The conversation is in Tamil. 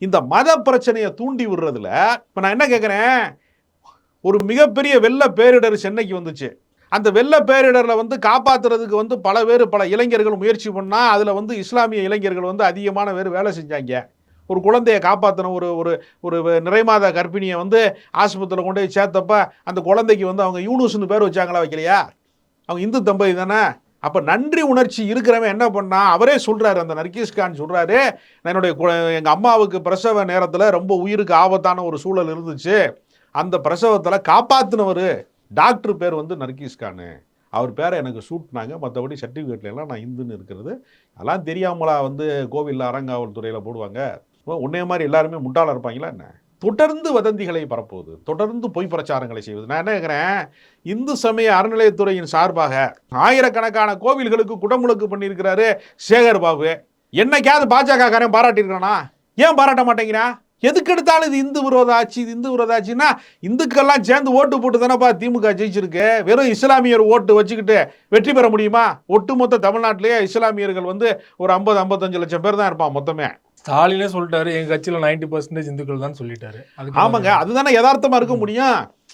இந்த மத பிரச்சனையை தூண்டி விடுறதுல இப்போ நான் என்ன கேட்குறேன், ஒரு மிகப்பெரிய வெள்ள பேரிடர் சென்னைக்கு வந்துச்சு. அந்த வெள்ள பேரிடரில் வந்து காப்பாற்றுறதுக்கு வந்து பல இளைஞர்கள் முயற்சி பண்ணால் அதில் வந்து இஸ்லாமிய இளைஞர்கள் வந்து அதிகமான பேர் வேலை செஞ்சாங்க. ஒரு குழந்தையை காப்பாற்றின ஒரு ஒரு ஒரு நிறைமாத கர்ப்பிணியை வந்து ஆஸ்பத்திரியில் கொண்டு போய் சேர்த்தப்ப அந்த குழந்தைக்கு வந்து அவங்க யூனுஸ்னு பேர் வச்சாங்களா, வைக்கலையா? அவங்க இந்து தம்பதி தானே. அப்போ நன்றி உணர்ச்சி இருக்கிறவன் என்ன பண்ணா, அவரே சொல்கிறாரு, அந்த நர்கீஸ் கான் சொல்கிறாரு, என்னுடைய எங்கள் அம்மாவுக்கு பிரசவ நேரத்தில் ரொம்ப உயிருக்கு ஆபத்தான ஒரு சூழல் இருந்துச்சு, அந்த பிரசவத்தில் காப்பாற்றினவர் டாக்டர் பேர் வந்து நர்கீஸ் கான், அவர் பேரை எனக்கு சூட்டினாங்க, மற்றபடி சர்டிஃபிகேட்லாம் நான் இந்துன்னு இருக்கிறது அதெல்லாம் தெரியாமலா வந்து கோவிலில் அறங்காவல்துறையில் போடுவாங்க. உன்னைய மாதிரி எல்லாருமே முட்டாள இருப்பாங்களா என்ன? தொடர்ந்து வதந்திகளை பரப்புவது, தொடர்ந்து பொய் பிரச்சாரங்களை செய்வது. நான் என்ன கேட்குறேன், இந்து சமய அறநிலையத்துறையின் சார்பாக ஆயிரக்கணக்கான கோவில்களுக்கு குடமுழுக்கு பண்ணியிருக்கிறாரு சேகர் பாபு. என்னைக்காவது பாஜக காரன் பாராட்டியிருக்கானா? ஏன் பாராட்ட மாட்டேங்கிறான்? எதுக்கு எடுத்தாலும் இது இந்து விரோத ஆட்சி, இது இந்து விரோத ஆட்சின்னா இந்துக்கெல்லாம் சேர்ந்து ஓட்டு போட்டு தானேப்பா திமுக ஜெயிச்சிருக்கு. வெறும் இஸ்லாமியர் ஓட்டு வச்சுக்கிட்டு வெற்றி பெற முடியுமா? ஒட்டுமொத்த தமிழ்நாட்டிலேயே இஸ்லாமியர்கள் வந்து ஒரு 50-55 லட்சம் பேர் தான் இருப்பான் மொத்தமே. ஸ்டாலினே சொல்லிட்டாரு, எங்க கட்சியில 90% இந்துக்கள் தான் சொல்லிட்டாரு. ஆமாங்க, அதுதானே யதார்த்தமா இருக்க முடியும்.